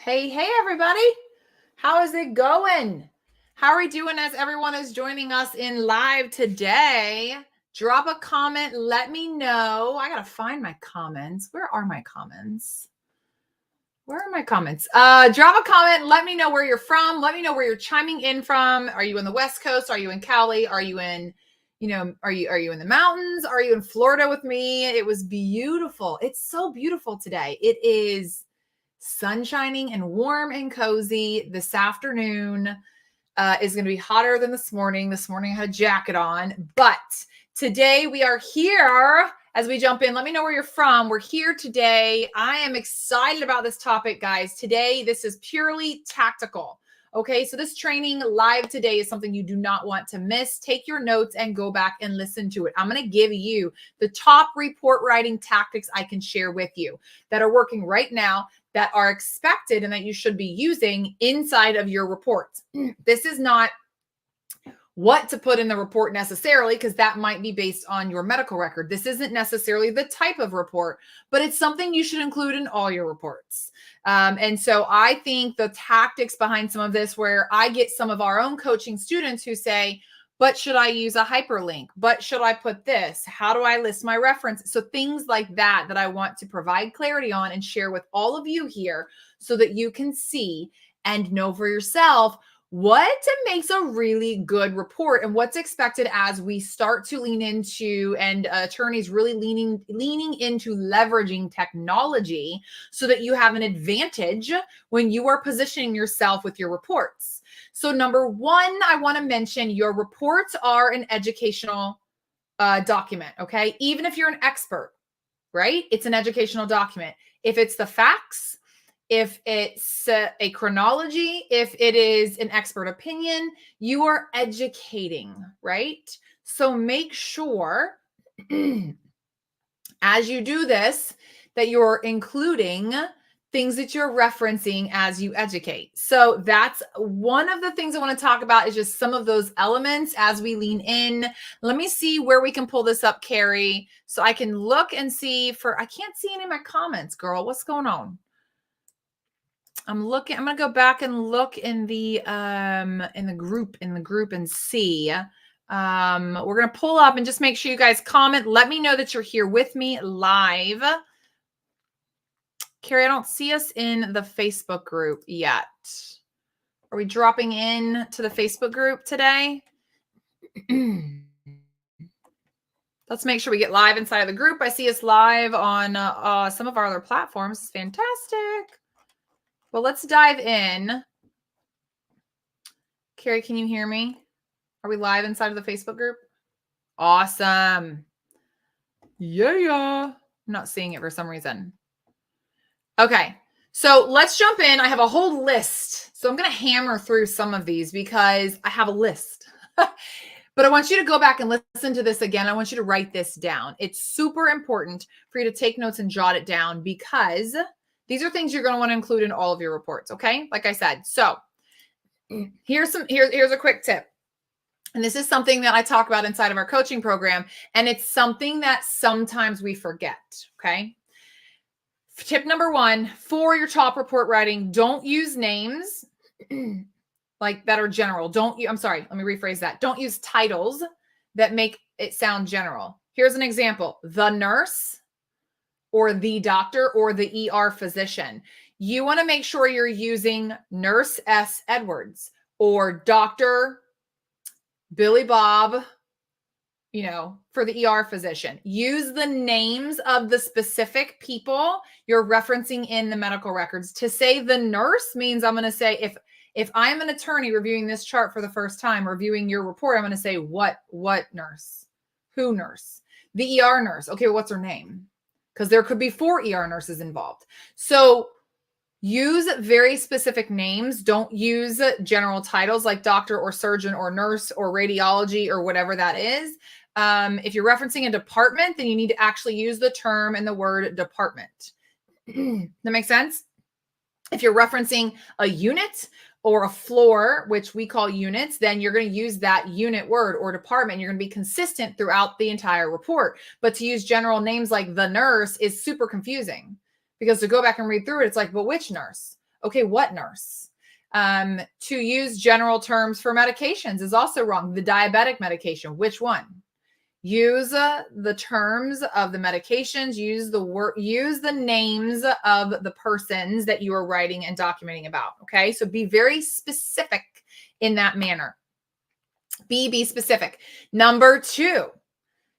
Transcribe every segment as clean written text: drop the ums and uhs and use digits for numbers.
Hey, everybody. How is it going? How are we doing as everyone is joining us in live today? Drop a comment. Let me know. I got to find my comments. Where are my comments? Drop a comment. Let me know where you're from. Let me know where you're chiming in from. Are you in the West Coast? Are you in Cali? Are you in, are you in the mountains? Are you in Florida with me? It was beautiful. It's so beautiful today. It is sun shining and warm and cozy. This afternoon is going to be hotter than this morning. This morning I had a jacket on, but today we are here. As we jump in, let me know where you're from. We're here today. I am excited about this topic, guys. Today, this is purely tactical. Okay, so this training live today is something you do not want to miss. Take your notes and go back and listen to it. I'm going to give you the top report writing tactics I can share with you that are working right now, that are expected and that you should be using inside of your reports. This is not what to put in the report necessarily, because that might be based on your medical record. This isn't necessarily the type of report, but it's something you should include in all your reports. And so I think the tactics behind some of this, where I get some of our own coaching students who say, but should I use a hyperlink? But should I put this? How do I list my references? So things like that, that I want to provide clarity on and share with all of you here so that you can see and know for yourself what makes a really good report and what's expected as we start to lean into, and attorneys really leaning into leveraging technology so that you have an advantage when you are positioning yourself with your reports. So number one, I want to mention your reports are an educational document, okay? Even if you're an expert, right? It's an educational document. If it's the facts, if it's a chronology, if it is an expert opinion, you are educating, right? So make sure as you do this, that you're including things that you're referencing as you educate. So that's one of the things I want to talk about, is just some of those elements as we lean in. Let me see where we can pull this up, Carrie, so I can look and see I can't see any of my comments, girl. What's going on? I'm going to go back and look in the group and see. We're going to pull up and just make sure you guys comment. Let me know that you're here with me live. Carrie, I don't see us in the Facebook group yet. Are we dropping in to the Facebook group today? Let's make sure we get live inside of the group. I see us live on some of our other platforms. Fantastic. Well, let's dive in. Carrie, can you hear me? Are we live inside of the Facebook group? Awesome. Yeah. I'm not seeing it for some reason. Okay, so let's jump in. I have a whole list. So I'm going to hammer through some of these because I have a list. But I want you to go back and listen to this again. I want you to write this down. It's super important for you to take notes and jot it down, because these are things you're going to want to include in all of your reports, okay? Like I said. So here's a quick tip. And this is something that I talk about inside of our coaching program, and it's something that sometimes we forget, okay? Tip number one, for your top report writing, don't use names like that are general. Let me rephrase that. Don't use titles that make it sound general. Here's an example: the nurse, or the doctor, or the ER physician. You want to make sure you're using Nurse S. Edwards or Dr. Billy Bob, for the ER physician. Use the names of the specific people you're referencing in the medical records. To say the nurse means I'm going to say, if I'm an attorney reviewing this chart for the first time, reviewing your report, I'm going to say, what nurse? Who nurse? The ER nurse. Okay, what's her name? Because there could be 4 ER nurses involved. So use very specific names. Don't use general titles like doctor or surgeon or nurse or radiology or whatever that is. If you're referencing a department, then you need to actually use the term and the word department. That makes sense? If you're referencing a unit or a floor, which we call units, then you're going to use that unit word or department. You're going to be consistent throughout the entire report. But to use general names like the nurse is super confusing, because to go back and read through it, it's like, but which nurse? Okay, what nurse? To use general terms for medications is also wrong. The diabetic medication, which one? Use the terms of the medications, use the names of the persons that you are writing and documenting about. Okay, so be very specific in that manner. Be specific. Number 2,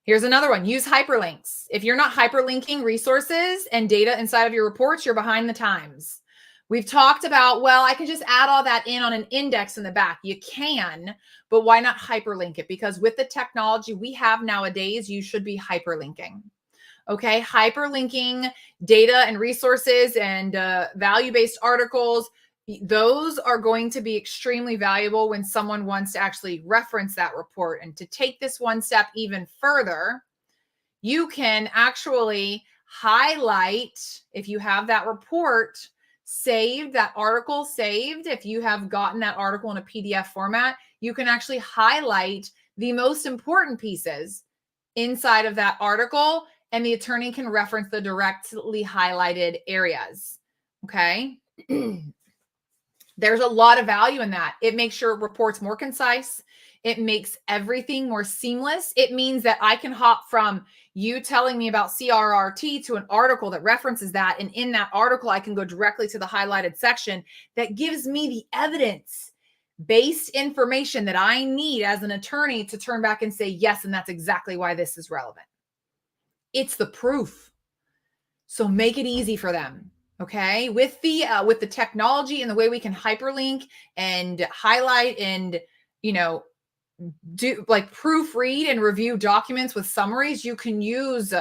here's another one. Use hyperlinks. If you're not hyperlinking resources and data inside of your reports, you're behind the times. We've talked about, well, I can just add all that in on an index in the back. You can, but why not hyperlink it? Because with the technology we have nowadays, you should be hyperlinking. Okay, hyperlinking data and resources and value-based articles, those are going to be extremely valuable when someone wants to actually reference that report. And to take this one step even further, you can actually highlight, if you have that report saved, that article saved, if you have gotten that article in a PDF format, you can actually highlight the most important pieces inside of that article, and the attorney can reference the directly highlighted areas. Okay. There's a lot of value in that. It makes your reports more concise. It makes everything more seamless. It means that I can hop from you telling me about CRRT to an article that references that. And in that article, I can go directly to the highlighted section that gives me the evidence-based information that I need as an attorney to turn back and say, yes, and that's exactly why this is relevant. It's the proof. So make it easy for them. Okay. With the technology and the way we can hyperlink and highlight and, do like proofread and review documents with summaries, you can use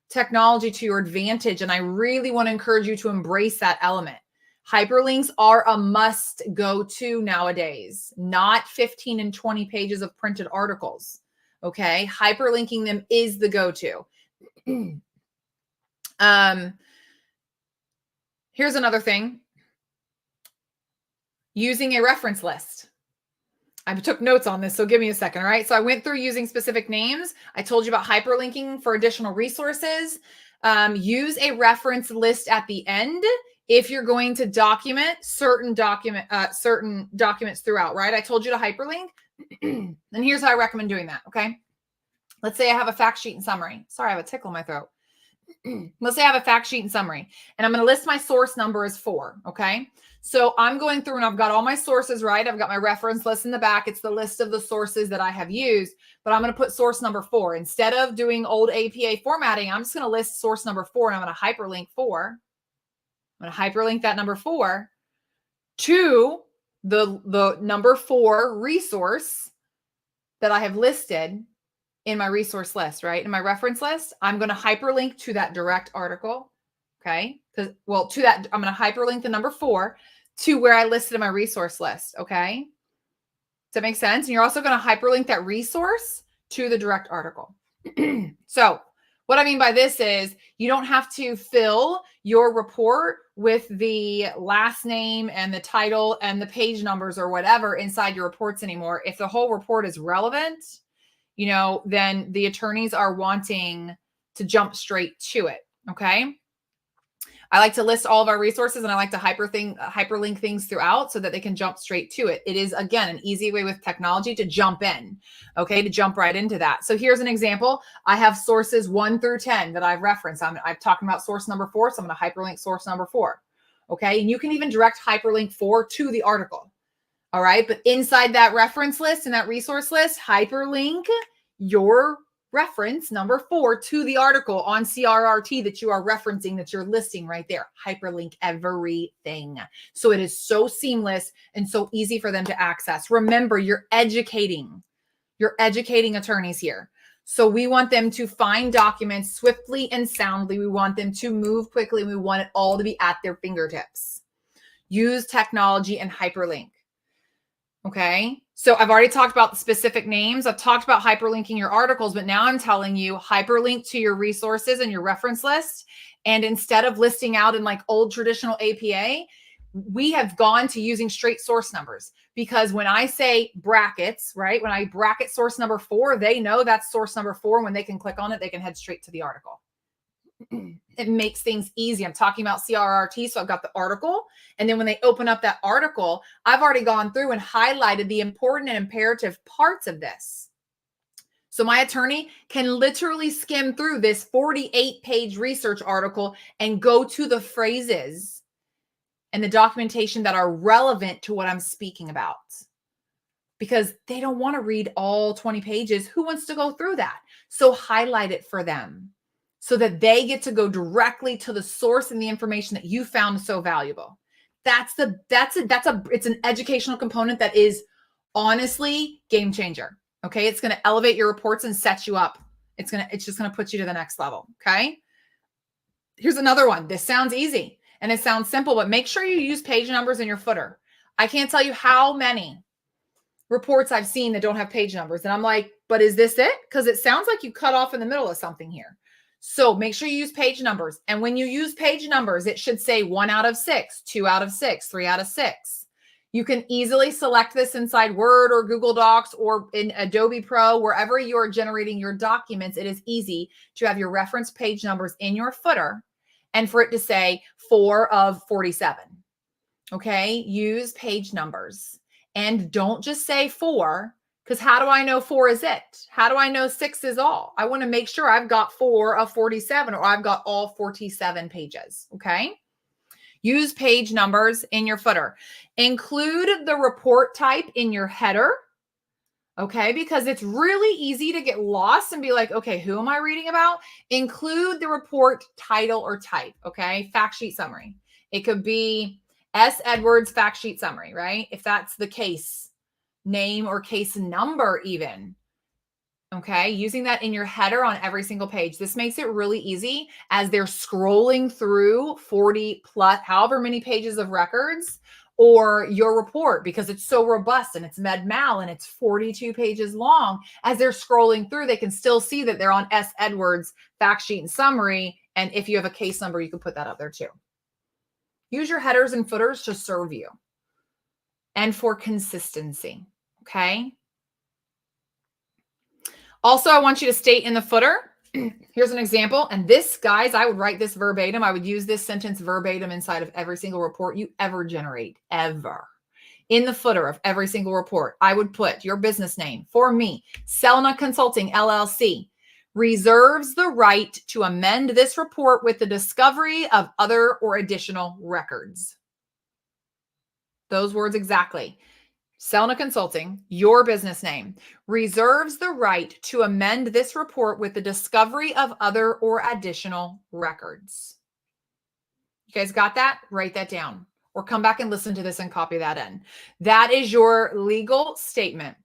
technology to your advantage. And I really want to encourage you to embrace that element. Hyperlinks are a must go to nowadays, not 15 and 20 pages of printed articles. Okay. Hyperlinking them is the go-to. Here's another thing. Using a reference list. I took notes on this, so give me a second. All right. So I went through using specific names. I told you about hyperlinking for additional resources. Use a reference list at the end if you're going to document certain documents throughout, right? I told you to hyperlink. And here's how I recommend doing that. Okay. Let's say I have a fact sheet and summary. Sorry, I have a tickle in my throat. Let's say I have a fact sheet and summary, and I'm going to list my source number as 4. Okay. So I'm going through and I've got all my sources, right? I've got my reference list in the back. It's the list of the sources that I have used, but I'm going to put source number 4. Instead of doing old APA formatting, I'm just going to list source number 4, and I'm going to hyperlink 4. I'm going to hyperlink that number 4 to the number 4 resource that I have listed in my resource list, right? In my reference list, I'm going to hyperlink to that direct article. Okay. I'm going to hyperlink the number 4 to where I listed in my resource list. Okay. Does that make sense? And you're also going to hyperlink that resource to the direct article. So what I mean by this is you don't have to fill your report with the last name and the title and the page numbers or whatever inside your reports anymore. If the whole report is relevant, then the attorneys are wanting to jump straight to it. Okay. I like to list all of our resources, and I like to hyperlink things throughout so that they can jump straight to it. It is, again, an easy way with technology to jump in. Okay. To jump right into that. So here's an example. I have sources 1 through 10 that I've referenced. I'm talking about source number 4. So I'm going to hyperlink source number 4. Okay. And you can even direct hyperlink 4 to the article. All right. But inside that reference list and that resource list, hyperlink your reference number 4 to the article on CRRT that you are referencing, that you're listing right there. Hyperlink everything. So it is so seamless and so easy for them to access. Remember, you're educating attorneys here. So we want them to find documents swiftly and soundly. We want them to move quickly. We want it all to be at their fingertips. Use technology and hyperlink. Okay. So I've already talked about the specific names. I've talked about hyperlinking your articles, but now I'm telling you hyperlink to your resources and your reference list. And instead of listing out in like old traditional APA, we have gone to using straight source numbers, because when I say brackets, right? When I bracket source number 4, they know that's source number 4. When they can click on it, they can head straight to the article. It makes things easy. I'm talking about CRRT, so I've got the article. And then when they open up that article, I've already gone through and highlighted the important and imperative parts of this. So my attorney can literally skim through this 48-page research article and go to the phrases and the documentation that are relevant to what I'm speaking about. Because they don't want to read all 20 pages. Who wants to go through that? So highlight it for them so that they get to go directly to the source and the information that you found so valuable. It's an educational component that is honestly game changer. Okay. It's going to elevate your reports and set you up. It's just going to put you to the next level. Okay. Here's another one. This sounds easy and it sounds simple, but make sure you use page numbers in your footer. I can't tell you how many reports I've seen that don't have page numbers. And I'm like, but is this it? Because it sounds like you cut off in the middle of something here. So make sure you use page numbers. And when you use page numbers, it should say 1 out of 6, 2 out of 6, 3 out of 6. You can easily select this inside Word or Google Docs or in Adobe Pro, wherever you're generating your documents. It is easy to have your reference page numbers in your footer and for it to say 4 of 47. Okay, use page numbers. And don't just say 4, because how do I know 4 is it? How do I know 6 is all? I want to make sure I've got 4 of 47 or I've got all 47 pages, okay? Use page numbers in your footer. Include the report type in your header, okay? Because it's really easy to get lost and be like, okay, who am I reading about? Include the report title or type, okay? Fact sheet summary. It could be S. Edwards fact sheet summary, right? If that's the case name or case number even, okay? Using that in your header on every single page. This makes it really easy as they're scrolling through 40 plus, however many pages of records or your report, because it's so robust and it's med mal and it's 42 pages long. As they're scrolling through, they can still see that they're on S. Edwards fact sheet and summary. And if you have a case number, you can put that up there too. Use your headers and footers to serve you and for consistency, okay? Also, I want you to state in the footer, here's an example. And this, guys, I would write this verbatim. I would use this sentence verbatim inside of every single report you ever generate, ever. In the footer of every single report, I would put your business name for me, Selna Consulting, LLC. Reserves the right to amend this report with the discovery of other or additional records. Those words exactly. Selna Consulting, your business name, reserves the right to amend this report with the discovery of other or additional records. You guys got that? Write that down or come back and listen to this and copy that in. That is your legal statement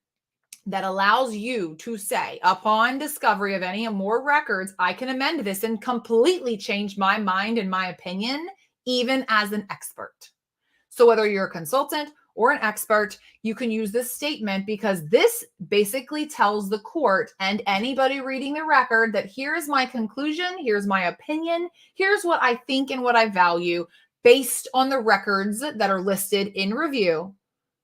that allows you to say, upon discovery of any more records, I can amend this and completely change my mind and my opinion, even as an expert. So whether you're a consultant or an expert, you can use this statement because this basically tells the court and anybody reading the record that here's my conclusion, here's my opinion, here's what I think and what I value based on the records that are listed in review.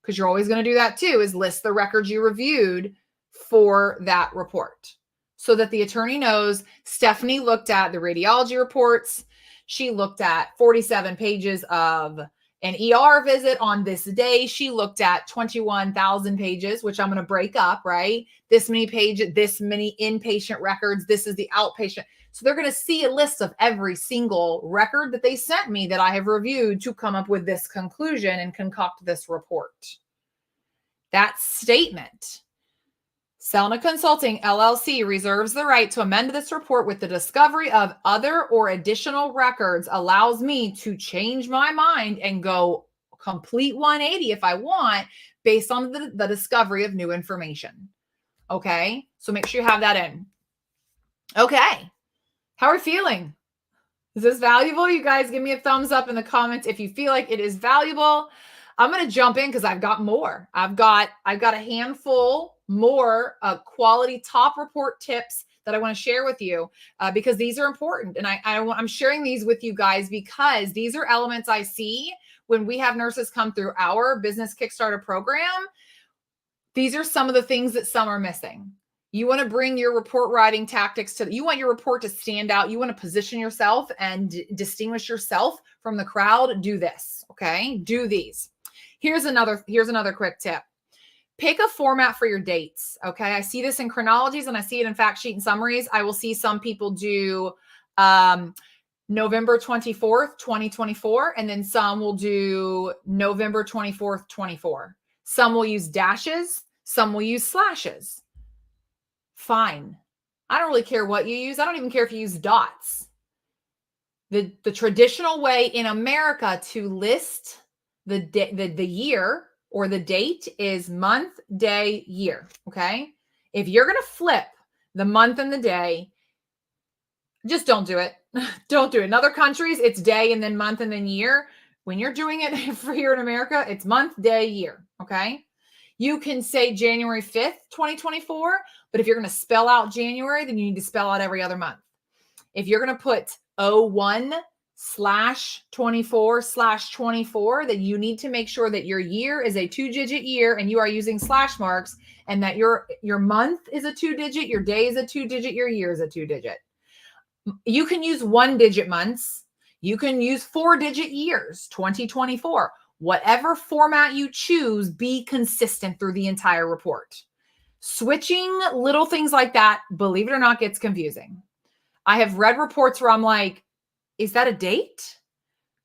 Because you're always going to do that too, is list the records you reviewed for that report so that the attorney knows Stephanie looked at the radiology reports. She looked at 47 pages of an ER visit on this day. She looked at 21,000 pages, which I'm going to break up, right? This many pages, this many inpatient records. This is the outpatient. So they're going to see a list of every single record that they sent me that I have reviewed to come up with this conclusion and concoct this report. That statement, Selna Consulting, LLC, reserves the right to amend this report with the discovery of other or additional records, allows me to change my mind and go complete 180 if I want, based on the discovery of new information. Okay, so make sure you have that in. Okay. How are we feeling? Is this valuable? You guys give me a thumbs up in the comments if you feel like it is valuable. I'm going to jump in because I've got more. I've got a handful more quality top report tips that I want to share with you because these are important. And I'm sharing these with you guys because these are elements I see when we have nurses come through our Business Kickstarter program. These are some of the things that some are missing. You want to bring your report writing tactics to, you want your report to stand out. You want to position yourself and distinguish yourself from the crowd. Do this. Okay. Do these. Here's another quick tip. Pick a format for your dates. Okay. I see this in chronologies and I see it in fact sheet and summaries. I will see some people do November 24th, 2024, and then some will do November 24th, 24. Some will use dashes, some will use slashes. Fine. I don't really care what you use. I don't even care if you use dots. The traditional way in America to list the year or the date is month, day, year. Okay. If you're going to flip the month and the day, just don't do it. Don't do it. In other countries, it's day and then month and then year. When you're doing it for here in America, it's month, day, year. Okay. You can say January 5th, 2024, but if you're going to spell out January, then you need to spell out every other month. If you're going to put 01/24/24, then you need to make sure that your year is a 2-digit year and you are using slash marks, and that your month is a 2-digit, your day is a 2-digit, your year is a 2-digit. You can use 1-digit months. You can use 4-digit years, 2024. Whatever format you choose, be consistent through the entire report. Switching little things like that, believe it or not, gets confusing. I have read reports where I'm like, is that a date?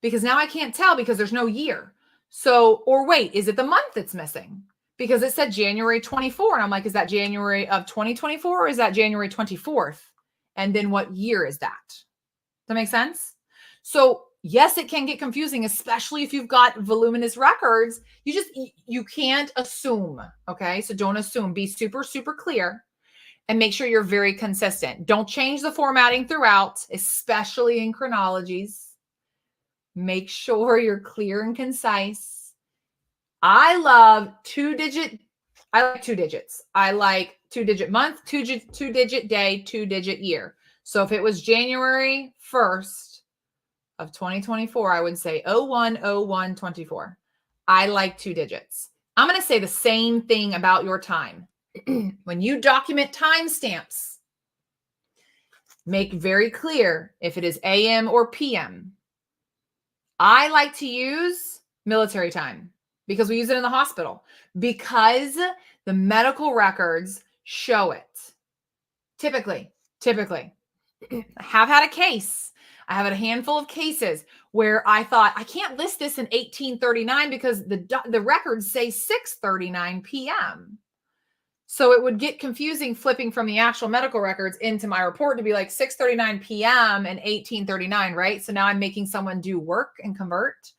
Because now I can't tell because there's no year. So, or wait, is it the month that's missing? Because it said January 24. And I'm like, is that January of 2024 or is that January 24th? And then what year is that? Does that make sense? So yes, it can get confusing, especially if you've got voluminous records. You can't assume. Okay. So don't assume. Be super, super clear and make sure you're very consistent. Don't change the formatting throughout, especially in chronologies. Make sure you're clear and concise. I love 2-digit. I like 2 digits. I like 2-digit month, 2-digit day, 2-digit year. So if it was January 1st of 2024, I would say 01/01/24. I like 2 digits. I'm going to say the same thing about your time. When you document timestamps, make very clear if it is AM or PM. I like to use military time because we use it in the hospital, because the medical records show it. Typically, I have had a case. I have a handful of cases where I thought, I can't list this in 1839 because the records say 6:39 p.m. So it would get confusing flipping from the actual medical records into my report to be like 6:39 p.m. and 1839, right? So now I'm making someone do work and convert,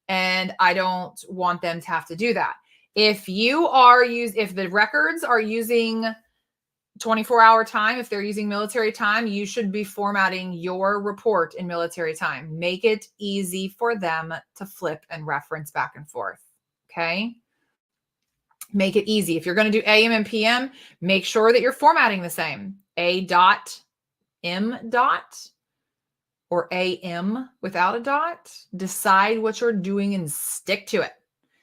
and I don't want them to have to do that. If the records are using 24-hour time, if they're using military time, you should be formatting your report in military time. Make it easy for them to flip and reference back and forth. Okay. Make it easy. If you're going to do AM and PM, make sure that you're formatting the same. A.M. or AM without a dot. Decide what you're doing and stick to it.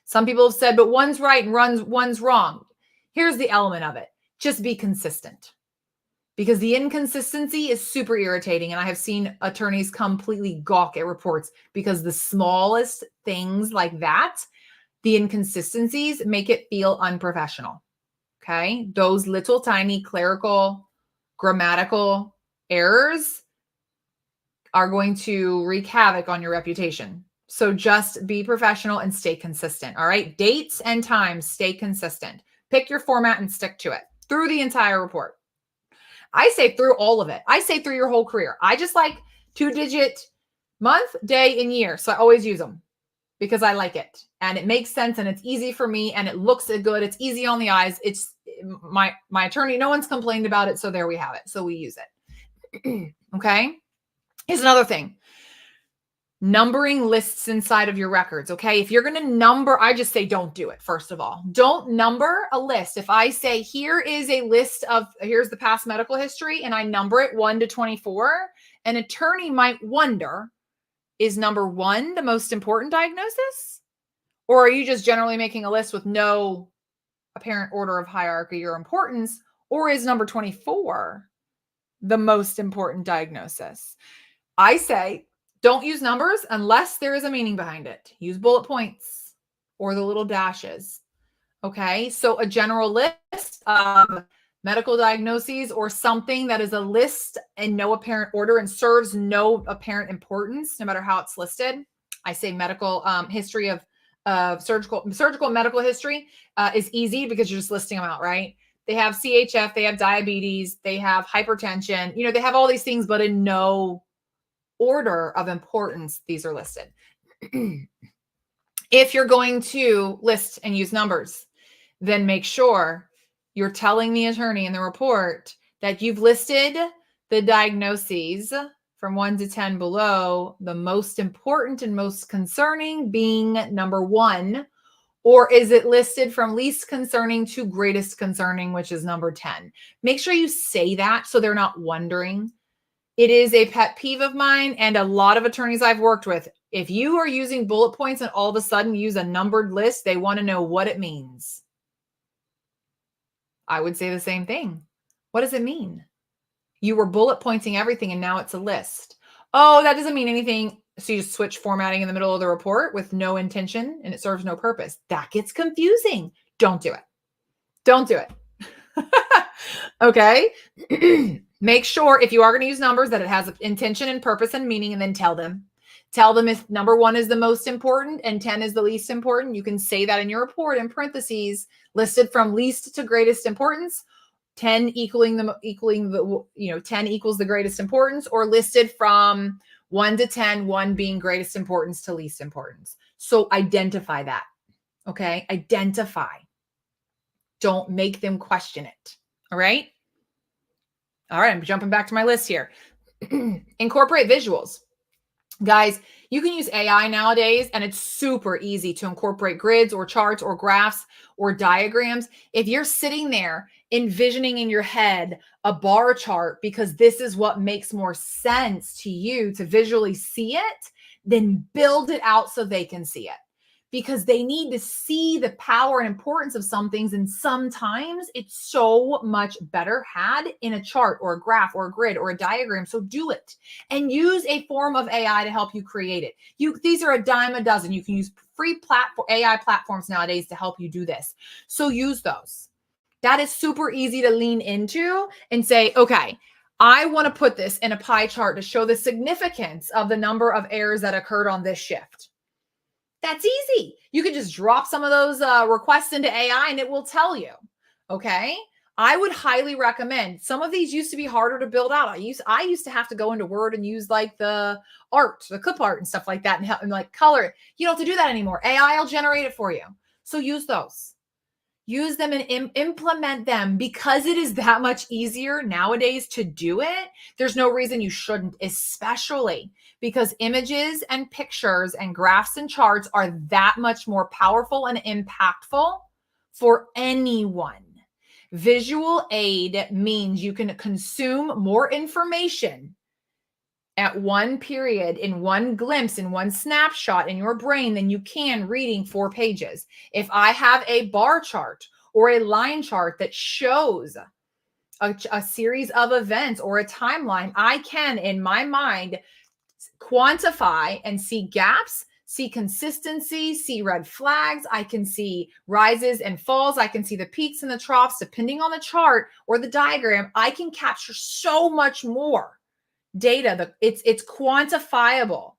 Some people have said, but one's right and one's wrong. Here's the element of it. Just be consistent, because the inconsistency is super irritating. And I have seen attorneys completely gawk at reports because the smallest things like that, the inconsistencies, make it feel unprofessional. Okay. Those little tiny clerical, grammatical errors are going to wreak havoc on your reputation. So just be professional and stay consistent. All right. Dates and times, stay consistent. Pick your format and stick to it through the entire report. I say through all of it. I say through your whole career. I just like 2-digit month, day, and year. So I always use them because I like it and it makes sense and it's easy for me and it looks good. It's easy on the eyes. It's my attorney. No one's complained about it. So there we have it. So we use it. Okay. Here's another thing. Numbering lists inside of your records. Okay. If you're going to number, I just say, don't do it. First of all, don't number a list. If I say, here is a list of, here's the past medical history, and I number it 1 to 24, an attorney might wonder, is number 1 the most important diagnosis? Or are you just generally making a list with no apparent order of hierarchy or importance? Or is number 24 the most important diagnosis? I say don't use numbers unless there is a meaning behind it. Use bullet points or the little dashes. Okay, so a general list of medical diagnoses or something that is a list in no apparent order and serves no apparent importance, no matter how it's listed. I say medical history of surgical medical history is easy because you're just listing them out, right? They have CHF, they have diabetes, they have hypertension, you know, they have all these things, but in no order of importance, these are listed. If you're going to list and use numbers, then make sure you're telling the attorney in the report that you've listed the diagnoses from 1 to 10 below, the most important and most concerning being number 1, or is it listed from least concerning to greatest concerning, which is number 10? Make sure you say that so they're not wondering. It is a pet peeve of mine and a lot of attorneys I've worked with. If you are using bullet points and all of a sudden use a numbered list, they want to know what it means. I would say the same thing. What does it mean? You were bullet pointing everything and now it's a list. Oh, that doesn't mean anything. So you just switch formatting in the middle of the report with no intention and it serves no purpose. That gets confusing. Don't do it. Don't do it. Okay. Make sure if you are going to use numbers that it has intention and purpose and meaning, and then tell them. Tell them if number 1 is the most important and 10 is the least important. You can say that in your report in parentheses, listed from least to greatest importance, 10 equaling the 10 equals the greatest importance, or listed from 1 to 10, 1 being greatest importance to least importance. So identify that. Okay. Identify. Don't make them question it. All right. All right. I'm jumping back to my list here. Incorporate visuals. Guys, you can use AI nowadays, and it's super easy to incorporate grids or charts or graphs or diagrams. If you're sitting there envisioning in your head a bar chart because this is what makes more sense to you to visually see it, then build it out so they can see it. Because they need to see the power and importance of some things. And sometimes it's so much better had in a chart or a graph or a grid or a diagram. So do it and use a form of AI to help you create it. These are a dime a dozen. You can use free AI platforms nowadays to help you do this. So use those. That is super easy to lean into and say, okay, I want to put this in a pie chart to show the significance of the number of errors that occurred on this shift. That's easy. You could just drop some of those requests into AI and it will tell you. Okay. I would highly recommend. Some of these used to be harder to build out. I used to have to go into Word and use like the clip art and stuff like that and help and like color it. You don't have to do that anymore. AI will generate it for you. So use those. Use them and implement them because it is that much easier nowadays to do it. There's no reason you shouldn't, especially because images and pictures and graphs and charts are that much more powerful and impactful for anyone. Visual aid means you can consume more information at one period, in one glimpse, in one snapshot in your brain than you can reading 4 pages. If I have a bar chart or a line chart that shows a series of events or a timeline, I can, in my mind, quantify and see gaps, see consistency, see red flags. I can see rises and falls. I can see the peaks and the troughs, depending on the chart or the diagram. I can capture so much more data. It's quantifiable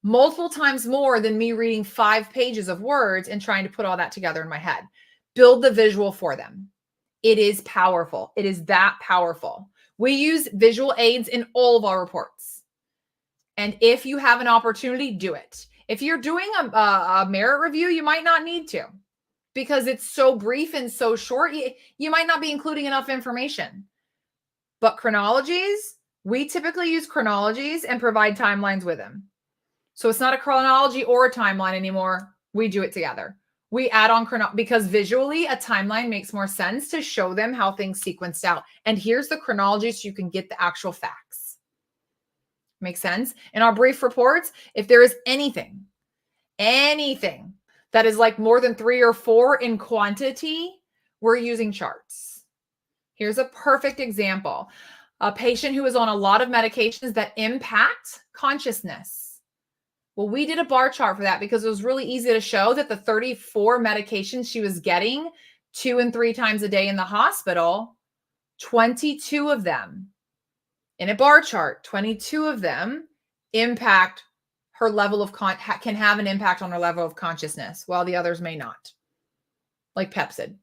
multiple times more than me reading 5 pages of words and trying to put all that together in my head. Build the visual for them. It is powerful. It is that powerful. We use visual aids in all of our reports. And if you have an opportunity, do it. If you're doing a merit review, you might not need to because it's so brief and so short. You might not be including enough information. But chronologies, we typically use chronologies and provide timelines with them. So it's not a chronology or a timeline anymore. We do it together. We add on because visually a timeline makes more sense to show them how things sequenced out. And here's the chronology so you can get the actual facts. Make sense? In our brief reports, if there is anything that is like more than 3 or 4 in quantity, we're using charts. Here's a perfect example. A patient who is on a lot of medications that impact consciousness. Well, we did a bar chart for that because it was really easy to show that the 34 medications she was getting 2 and 3 times a day in the hospital, 22 of them in a bar chart, 22 of them impact her level of can have an impact on her level of consciousness, while the others may not, like Pepcid,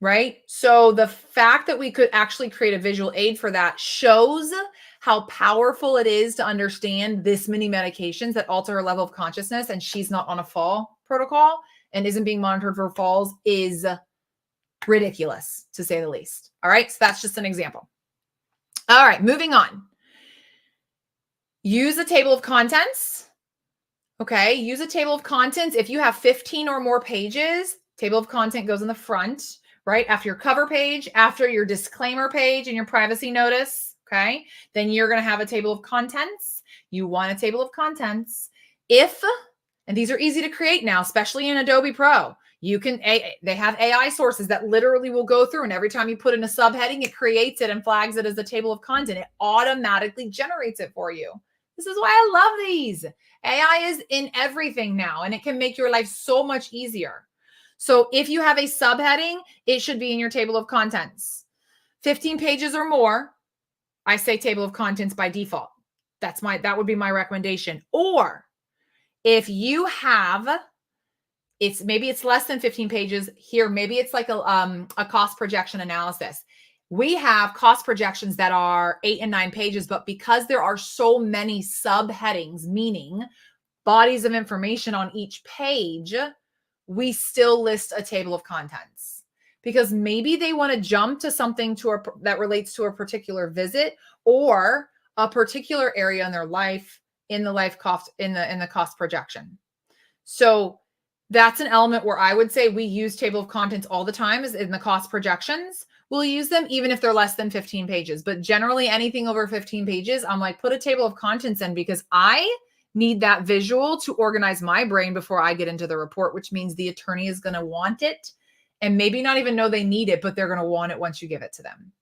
right? So the fact that we could actually create a visual aid for that shows how powerful it is to understand this many medications that alter her level of consciousness, and she's not on a fall protocol and isn't being monitored for falls is ridiculous, to say the least. All right, so that's just an example. All right, moving on. Use a table of contents. Okay, use a table of contents. If you have 15 or more pages, table of content goes in the front, right? After your cover page, after your disclaimer page and your privacy notice, okay? Then you're going to have a table of contents. You want a table of contents. And these are easy to create now, especially in Adobe Pro. You can, they have AI sources that literally will go through, and every time you put in a subheading, it creates it and flags it as a table of content. It automatically generates it for you. This is why I love these. AI is in everything now, and it can make your life so much easier. So if you have a subheading, it should be in your table of contents. 15 pages or more, I say table of contents by default. That would be my recommendation. Or if you have, maybe it's less than 15 pages here, maybe it's like a cost projection analysis. We have cost projections that are 8 and 9 pages, but because there are so many subheadings, meaning bodies of information on each page, we still list a table of contents because maybe they want to jump to something that relates to a particular visit or a particular area in their life in the cost projection. So that's an element where I would say we use table of contents all the time is in the cost projections. We'll use them even if they're less than 15 pages, but generally anything over 15 pages, I'm like, put a table of contents in because I need that visual to organize my brain before I get into the report, which means the attorney is going to want it and maybe not even know they need it, but they're going to want it once you give it to them.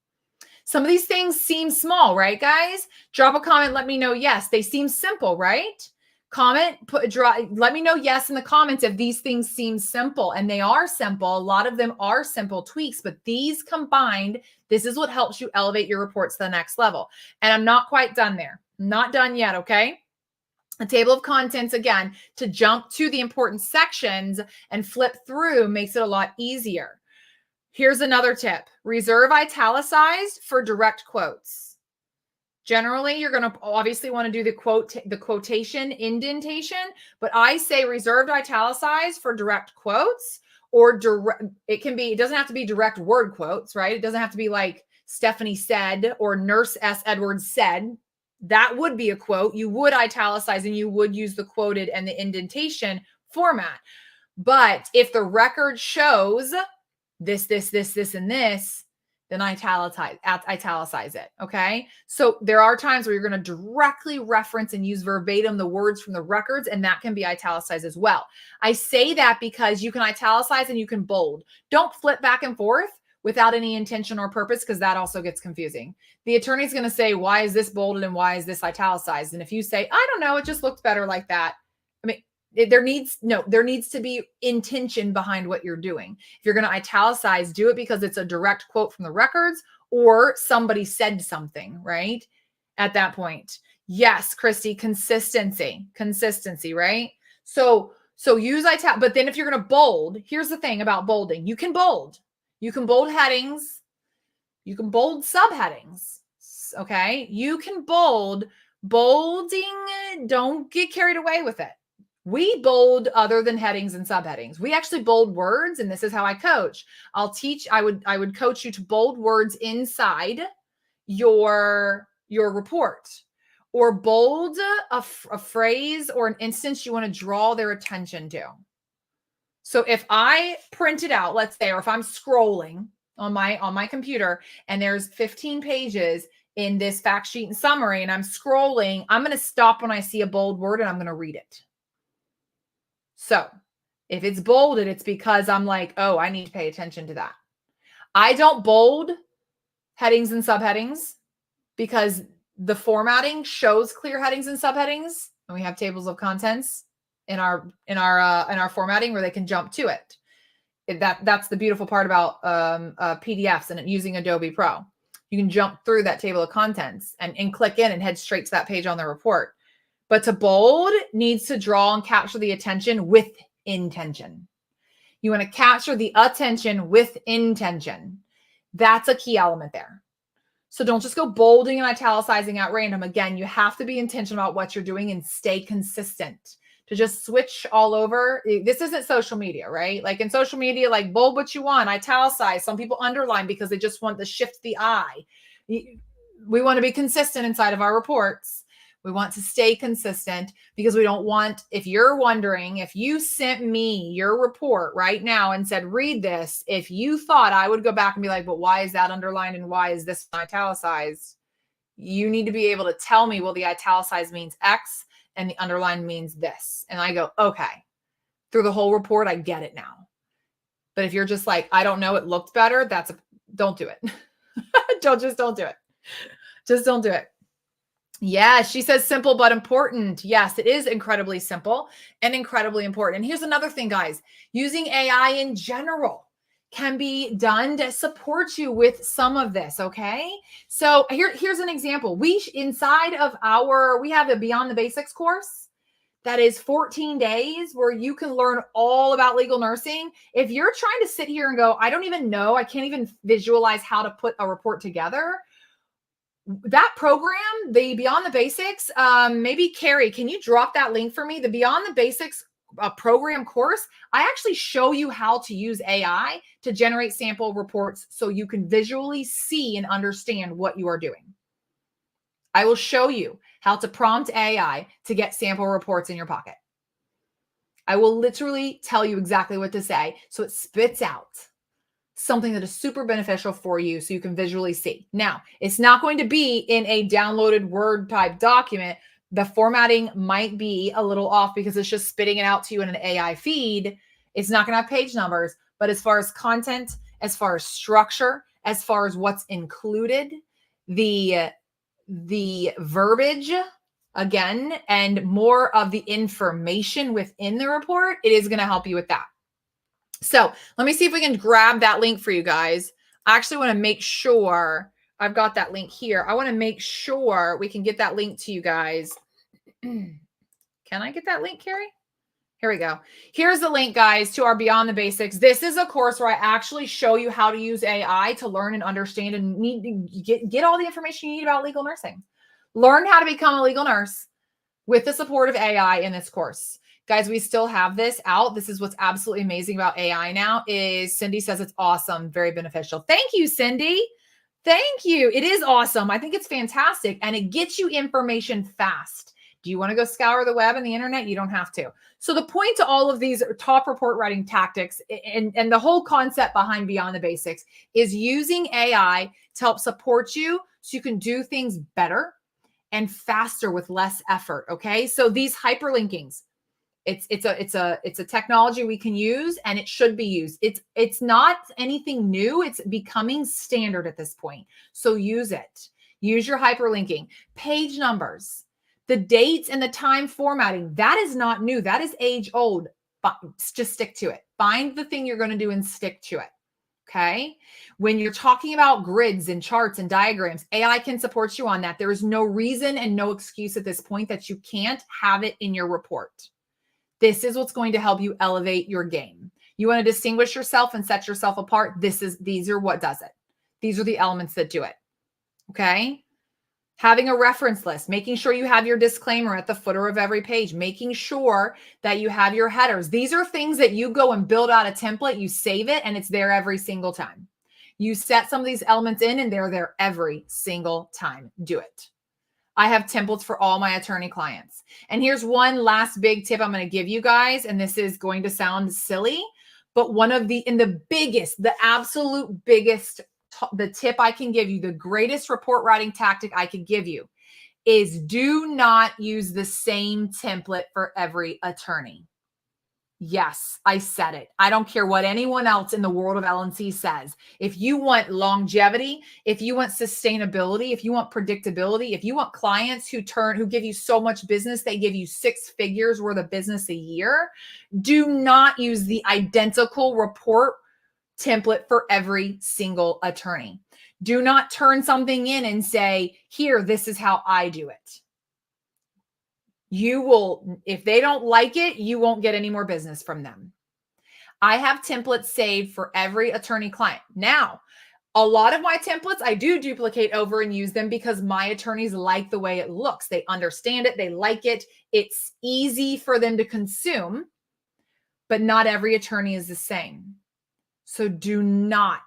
Some of these things seem small, right, guys? Drop a comment. Let me know. Yes, they seem simple, right? Comment, let me know yes in the comments if these things seem simple, and they are simple. A lot of them are simple tweaks, but these combined, this is what helps you elevate your reports to the next level. And I'm not quite done there. Not done yet, okay? A table of contents, again, to jump to the important sections and flip through makes it a lot easier. Here's another tip. Reserve italicized for direct quotes. Generally, you're going to obviously want to do the quotation indentation, but I say reserved italicized for direct quotes or it doesn't have to be direct word quotes, right? It doesn't have to be like Stephanie said or Nurse S. Edwards said. That would be a quote. You would italicize and you would use the quoted and the indentation format. But if the record shows this, and this, then italicize it, okay? So there are times where you're going to directly reference and use verbatim the words from the records, and that can be italicized as well. I say that because you can italicize and you can bold. Don't flip back and forth without any intention or purpose, because that also gets confusing. The attorney's going to say, why is this bolded and why is this italicized? And if you say, I don't know, it just looked better like that. I mean, there needs to be intention behind what you're doing. If you're going to italicize, do it because it's a direct quote from the records or somebody said something, right? At that point. Yes, Christy, consistency, right? So use italic, but then if you're going to bold, here's the thing about bolding. You can bold headings. You can bold subheadings. Okay. You can bolding. Don't get carried away with it. We bold other than headings and subheadings. We actually bold words, and this is how I coach. I would coach you to bold words inside your report, or bold a phrase or an instance you want to draw their attention to. So if I print it out, let's say, or if I'm scrolling on my computer and there's 15 pages in this fact sheet and summary, and I'm scrolling, I'm going to stop when I see a bold word and I'm going to read it. So if it's bolded, it's because I'm like, oh, I need to pay attention to that. I don't bold headings and subheadings, because the formatting shows clear headings and subheadings, and we have tables of contents in our formatting where they can jump to it. That's the beautiful part about PDFs and using Adobe Pro. You can jump through that table of contents and click in and head straight to that page on the report. But to bold needs to draw and capture the attention with intention. You want to capture the attention with intention. That's a key element there. So don't just go bolding and italicizing at random. Again, you have to be intentional about what you're doing and stay consistent. To just switch all over, this isn't social media, right? Like in social media, like bold what you want, italicize. Some people underline because they just want to shift the eye. We want to be consistent inside of our reports. We want to stay consistent because we don't want, if you're wondering, if you sent me your report right now and said, read this, if you thought I would go back and be like, but why is that underlined and why is this italicized? You need to be able to tell me, well, the italicized means X and the underline means this. And I go, okay, through the whole report, I get it now. But if you're just like, I don't know, it looked better, don't do it. Don't do it. Just don't do it. Yeah, she says simple but important. Yes, it is incredibly simple and incredibly important. And here's another thing, guys. Using AI in general can be done to support you with some of this, okay? So here's an example. We have a Beyond the Basics course that is 14 days where you can learn all about legal nursing. If you're trying to sit here and go, I don't even know, I can't even visualize how to put a report together, that program, the Beyond the Basics, maybe Carrie, can you drop that link for me? The Beyond the Basics program course, I actually show you how to use AI to generate sample reports so you can visually see and understand what you are doing. I will show you how to prompt AI to get sample reports in your pocket. I will literally tell you exactly what to say so it spits out something that is super beneficial for you so you can visually see. Now, it's not going to be in a downloaded Word type document. The formatting might be a little off because it's just spitting it out to you in an AI feed. It's not going to have page numbers, but as far as content, as far as structure, as far as what's included, the verbiage, again, and more of the information within the report, it is going to help you with that. So let me see if we can grab that link for you guys. I actually want to make sure I've got that link here. I want to make sure we can get that link to you guys. Can I get that link, Carrie? Here we go. Here's the link, guys, to our Beyond the Basics. This is a course where I actually show you how to use AI to learn and understand and need to get all the information you need about legal nursing. Learn how to become a legal nurse with the support of AI in this course. Guys, we still have this out. This is what's absolutely amazing about AI now is Cindy says it's awesome, very beneficial. Thank you, Cindy. Thank you. It is awesome. I think it's fantastic. And it gets you information fast. Do you want to go scour the web and the internet? You don't have to. So the point to all of these top report writing tactics and the whole concept behind Beyond the Basics is using AI to help support you so you can do things better and faster with less effort. Okay. So these hyperlinkings, it's a technology we can use and it should be used. It's not anything new. It's becoming standard at this point. So use it. Use your hyperlinking. Page numbers, the dates and the time formatting. That is not new. That is age old. But just stick to it. Find the thing you're going to do and stick to it. Okay. When you're talking about grids and charts and diagrams, AI can support you on that. There is no reason and no excuse at this point that you can't have it in your report. This is what's going to help you elevate your game. You want to distinguish yourself and set yourself apart. These are what does it. These are the elements that do it. Okay. Having a reference list, making sure you have your disclaimer at the footer of every page, making sure that you have your headers. These are things that you go and build out a template, you save it, and it's there every single time. You set some of these elements in and they're there every single time. Do it. I have templates for all my attorney clients. And here's one last big tip I'm going to give you guys. And this is going to sound silly, but the absolute biggest, the tip I can give you, the greatest report writing tactic I could give you is do not use the same template for every attorney. Yes, I said it. I don't care what anyone else in the world of LNC says. If you want longevity, if you want sustainability, if you want predictability, if you want clients who give you so much business, they give you 6 figures worth of business a year, do not use the identical report template for every single attorney. Do not turn something in and say, here, this is how I do it. You will, if they don't like it, you won't get any more business from them. I have templates saved for every attorney client. Now, a lot of my templates, I do duplicate over and use them because my attorneys like the way it looks. They understand it. They like it. It's easy for them to consume, but not every attorney is the same. So do not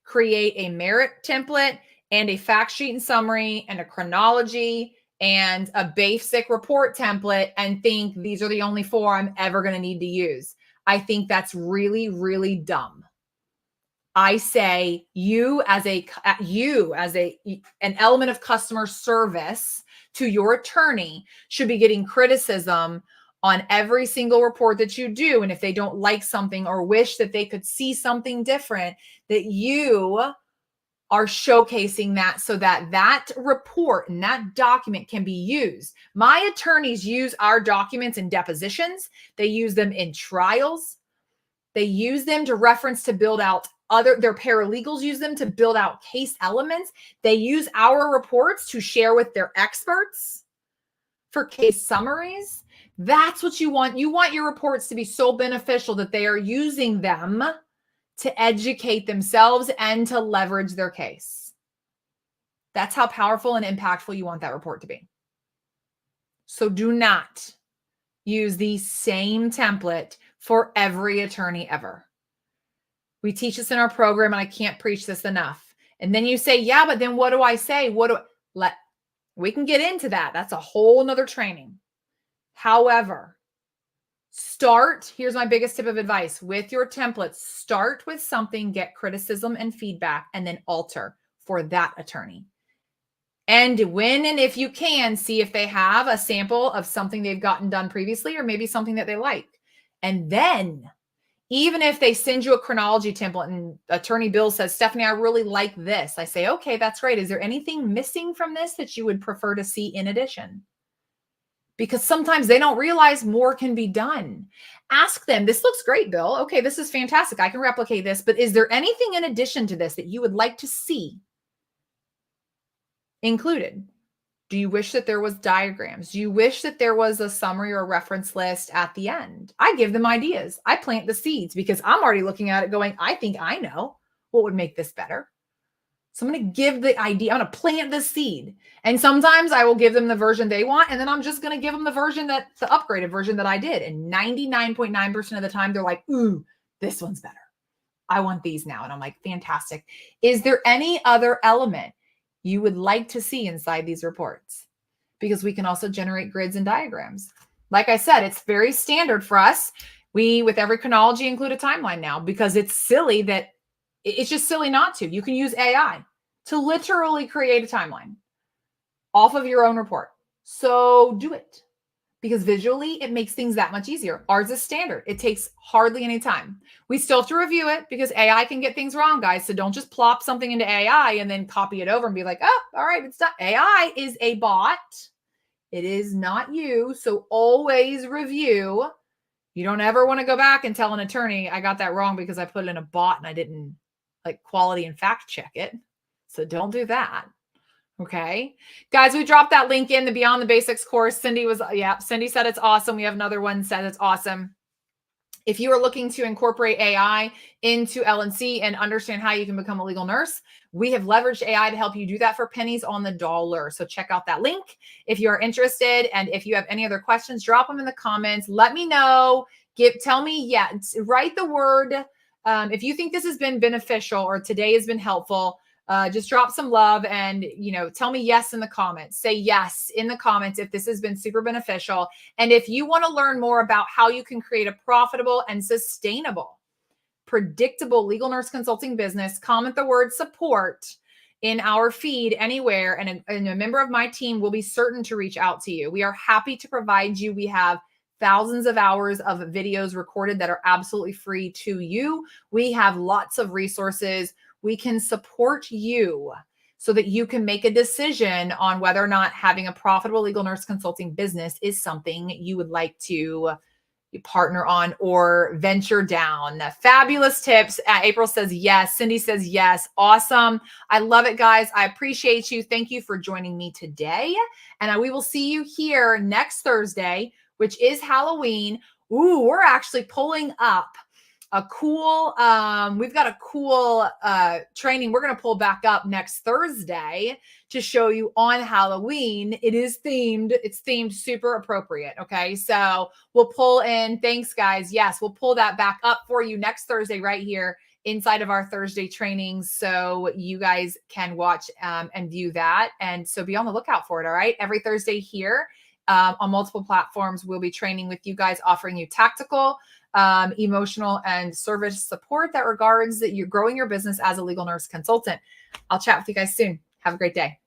create a merit template and a fact sheet and summary and a chronology and a basic report template and think these are the only 4 I'm ever going to need to use. I think that's really, really dumb. I say you as an element of customer service to your attorney should be getting criticism on every single report that you do. And if they don't like something or wish that they could see something different, that you are showcasing that so that that report and that document can be used. My attorneys use our documents in depositions. They use them in trials. They use them to reference to build out their paralegals use them to build out case elements. They use our reports to share with their experts for case summaries. That's what you want. You want your reports to be so beneficial that they are using them to educate themselves and to leverage their case. That's how powerful and impactful you want that report to be. So do not use the same template for every attorney ever. We teach this in our program, and I can't preach this enough. And then you say, yeah, but then what do I say? We can get into that. That's a whole nother training. However, here's my biggest tip of advice with your templates. Start with something, get criticism and feedback, and then alter for that attorney. And when and if you can, see if they have a sample of something they've gotten done previously or maybe something that they like. And then even if they send you a chronology template and attorney Bill says, Stephanie, I really like this. I say, okay, that's great. Is there anything missing from this that you would prefer to see in addition? Because sometimes they don't realize more can be done. Ask them, this looks great, Bill. Okay, this is fantastic. I can replicate this, but is there anything in addition to this that you would like to see included? Do you wish that there was diagrams? Do you wish that there was a summary or a reference list at the end? I give them ideas. I plant the seeds because I'm already looking at it going, I think I know what would make this better. So I'm going to give the idea. I'm going to plant the seed. And sometimes I will give them the version they want. And then I'm just going to give them the upgraded version that I did. And 99.9% of the time, they're like, ooh, this one's better. I want these now. And I'm like, fantastic. Is there any other element you would like to see inside these reports? Because we can also generate grids and diagrams. Like I said, it's very standard for us. We, with every chronology, include a timeline now because it's silly that it's just silly not to. You can use AI to literally create a timeline off of your own report. So do it because visually it makes things that much easier. Ours is standard. It takes hardly any time. We still have to review it because AI can get things wrong, guys. So don't just plop something into AI and then copy it over and be like, oh, all right, it's done. AI is a bot. It is not you. So always review. You don't ever want to go back and tell an attorney, I got that wrong because I put it in a bot and I didn't quality and fact check it. So don't do that. Okay. Guys, we dropped that link in the Beyond the Basics course. Cindy said it's awesome. We have another one said it's awesome. If you are looking to incorporate AI into LNC and understand how you can become a legal nurse, we have leveraged AI to help you do that for pennies on the dollar. So check out that link if you are interested. And if you have any other questions, drop them in the comments. Let me know. Tell me, write the word. If you think this has been beneficial or today has been helpful, just drop some love and, tell me yes in the comments. Say yes in the comments if this has been super beneficial. And if you want to learn more about how you can create a profitable and sustainable, predictable legal nurse consulting business, comment the word support in our feed anywhere. And a member of my team will be certain to reach out to you. We are happy to provide you. We have thousands of hours of videos recorded that are absolutely free to you. We have lots of resources. We can support you so that you can make a decision on whether or not having a profitable legal nurse consulting business is something you would like to partner on or venture down. Fabulous tips. April says yes. Cindy says yes. Awesome. I love it, guys. I appreciate you. Thank you for joining me today. And we will see you here next Thursday, which is Halloween. Ooh, we're actually pulling up a cool, we've got a cool training we're going to pull back up next Thursday to show you on Halloween. It is themed. It's themed super appropriate. Okay. So we'll pull in, thanks guys. Yes, we'll pull that back up for you next Thursday right here inside of our Thursday trainings. So you guys can watch and view that. And so be on the lookout for it. All right. Every Thursday here on multiple platforms, we'll be training with you guys, offering you tactical, emotional, and service support that regards that you're growing your business as a legal nurse consultant. I'll chat with you guys soon. Have a great day.